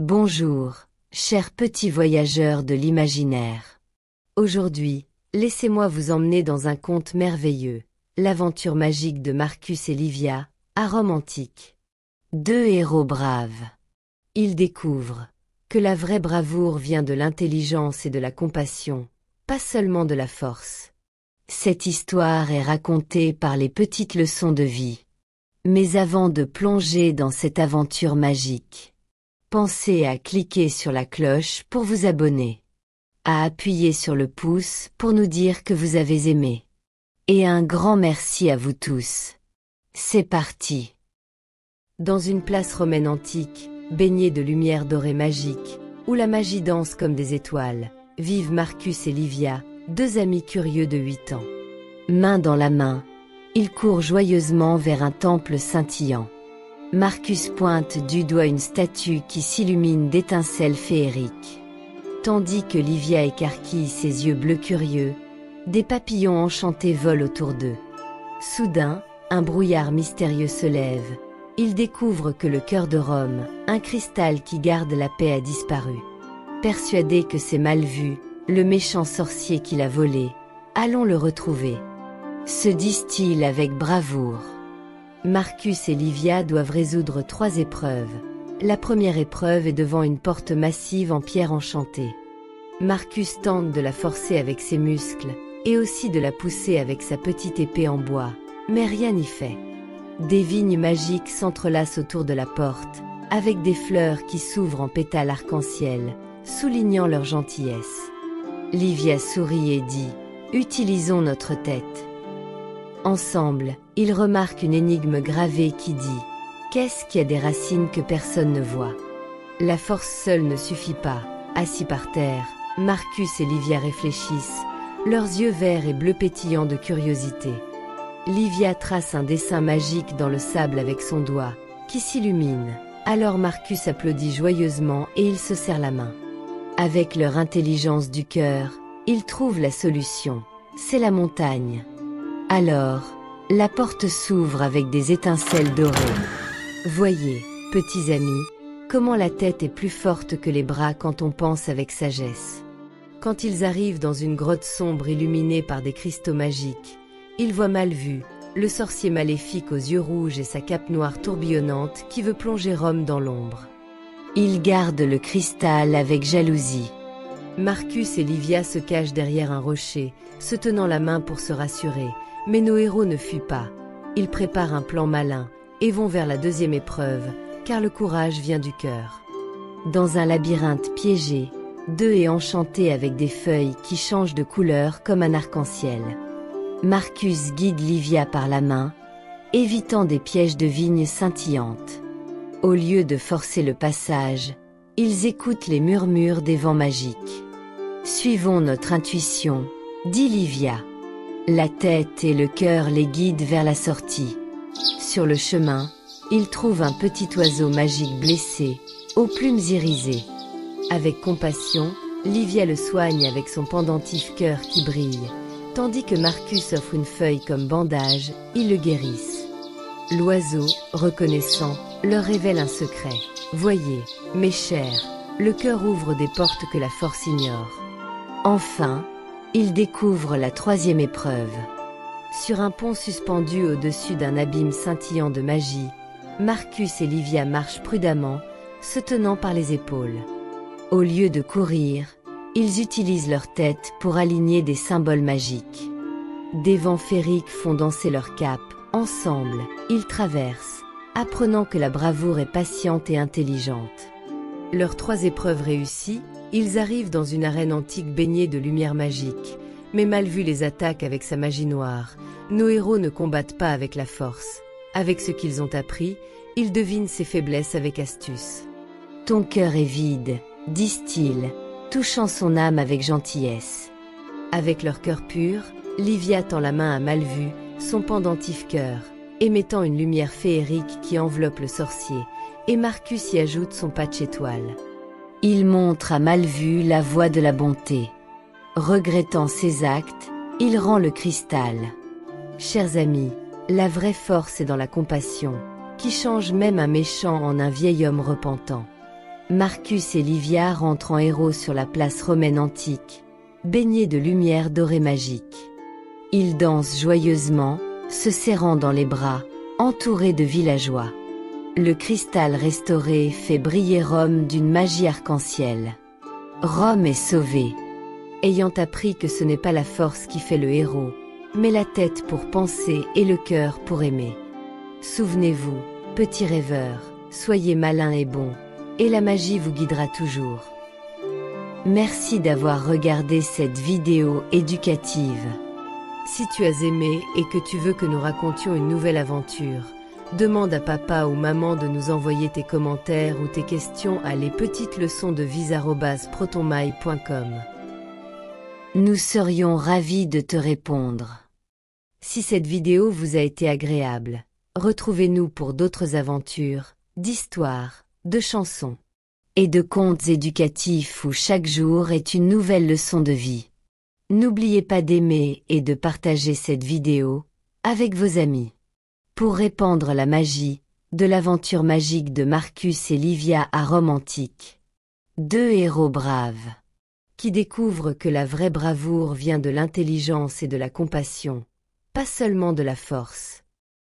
Bonjour, chers petits voyageurs de l'imaginaire. Aujourd'hui, laissez-moi vous emmener dans un conte merveilleux, l'aventure magique de Marcus et Livia, à Rome antique. Deux héros braves. Ils découvrent que la vraie bravoure vient de l'intelligence et de la compassion, pas seulement de la force. Cette histoire est racontée par les petites leçons de vie. Mais avant de plonger dans cette aventure magique, pensez à cliquer sur la cloche pour vous abonner, à appuyer sur le pouce pour nous dire que vous avez aimé. Et un grand merci à vous tous. C'est parti. Dans une place romaine antique, baignée de lumière dorée magique, où la magie danse comme des étoiles, vivent Marcus et Livia, deux amis curieux de 8 ans. Main dans la main, ils courent joyeusement vers un temple scintillant. Marcus pointe du doigt une statue qui s'illumine d'étincelles féeriques. Tandis que Livia écarquille ses yeux bleus curieux, des papillons enchantés volent autour d'eux. Soudain, un brouillard mystérieux se lève. Ils découvrent que le cœur de Rome, un cristal qui garde la paix, a disparu. Persuadés que c'est mal vu, le méchant sorcier qui l'a volé, allons le retrouver. Se disent-ils avec bravoure. Marcus et Livia doivent résoudre 3 épreuves. La première épreuve est devant une porte massive en pierre enchantée. Marcus tente de la forcer avec ses muscles, et aussi de la pousser avec sa petite épée en bois, mais rien n'y fait. Des vignes magiques s'entrelacent autour de la porte, avec des fleurs qui s'ouvrent en pétales arc-en-ciel, soulignant leur gentillesse. Livia sourit et dit « Utilisons notre tête ». Ensemble, ils remarquent une énigme gravée qui dit « Qu'est-ce qui a des racines que personne ne voit ?» La force seule ne suffit pas. Assis par terre, Marcus et Livia réfléchissent, leurs yeux verts et bleus pétillants de curiosité. Livia trace un dessin magique dans le sable avec son doigt, qui s'illumine. Alors Marcus applaudit joyeusement et ils se serrent la main. Avec leur intelligence du cœur, ils trouvent la solution. C'est la montagne. Alors, la porte s'ouvre avec des étincelles dorées. Voyez, petits amis, comment la tête est plus forte que les bras quand on pense avec sagesse. Quand ils arrivent dans une grotte sombre illuminée par des cristaux magiques, ils voient Malvu, le sorcier maléfique aux yeux rouges et sa cape noire tourbillonnante qui veut plonger Rome dans l'ombre. Ils gardent le cristal avec jalousie. Marcus et Livia se cachent derrière un rocher, se tenant la main pour se rassurer, mais nos héros ne fuient pas. Ils préparent un plan malin et vont vers la deuxième épreuve, car le courage vient du cœur. Dans un labyrinthe piégé, 2 haies enchantées avec des feuilles qui changent de couleur comme un arc-en-ciel. Marcus guide Livia par la main, évitant des pièges de vignes scintillantes. Au lieu de forcer le passage, ils écoutent les murmures des vents magiques. « Suivons notre intuition », dit Livia. La tête et le cœur les guident vers la sortie. Sur le chemin, ils trouvent un petit oiseau magique blessé, aux plumes irisées. Avec compassion, Livia le soigne avec son pendentif cœur qui brille. Tandis que Marcus offre une feuille comme bandage, ils le guérissent. L'oiseau, reconnaissant, leur révèle un secret. Voyez, mes chers, le cœur ouvre des portes que la force ignore. Enfin, ils découvrent la 3e épreuve. Sur un pont suspendu au-dessus d'un abîme scintillant de magie, Marcus et Livia marchent prudemment, se tenant par les épaules. Au lieu de courir, ils utilisent leur tête pour aligner des symboles magiques. Des vents féeriques font danser leur cape. Ensemble, ils traversent, apprenant que la bravoure est patiente et intelligente. Leurs 3 épreuves réussies, ils arrivent dans une arène antique baignée de lumière magique. Mais Malvu les attaque avec sa magie noire. Nos héros ne combattent pas avec la force. Avec ce qu'ils ont appris, ils devinent ses faiblesses avec astuce. « Ton cœur est vide », disent-ils, touchant son âme avec gentillesse. Avec leur cœur pur, Livia tend la main à Malvu, son pendentif cœur, émettant une lumière féerique qui enveloppe le sorcier, et Marcus y ajoute son patch étoile. Il montre à Malvu la voie de la bonté. Regrettant ses actes, il rend le cristal. Chers amis, la vraie force est dans la compassion, qui change même un méchant en un vieil homme repentant. Marcus et Livia rentrent en héros sur la place romaine antique, baignés de lumière dorée magique. Ils dansent joyeusement, se serrant dans les bras, entourés de villageois. Le cristal restauré fait briller Rome d'une magie arc-en-ciel. Rome est sauvée. Ayant appris que ce n'est pas la force qui fait le héros, mais la tête pour penser et le cœur pour aimer. Souvenez-vous, petits rêveurs, soyez malins et bons, et la magie vous guidera toujours. Merci d'avoir regardé cette vidéo éducative. Si tu as aimé et que tu veux que nous racontions une nouvelle aventure, demande à papa ou maman de nous envoyer tes commentaires ou tes questions à lespetitesleçonsdevie@protonmail.com. Nous serions ravis de te répondre. Si cette vidéo vous a été agréable, retrouvez-nous pour d'autres aventures, d'histoires, de chansons et de contes éducatifs où chaque jour est une nouvelle leçon de vie. N'oubliez pas d'aimer et de partager cette vidéo avec vos amis. Pour répandre la magie de l'aventure magique de Marcus et Livia à Rome antique. Deux héros braves qui découvrent que la vraie bravoure vient de l'intelligence et de la compassion, pas seulement de la force.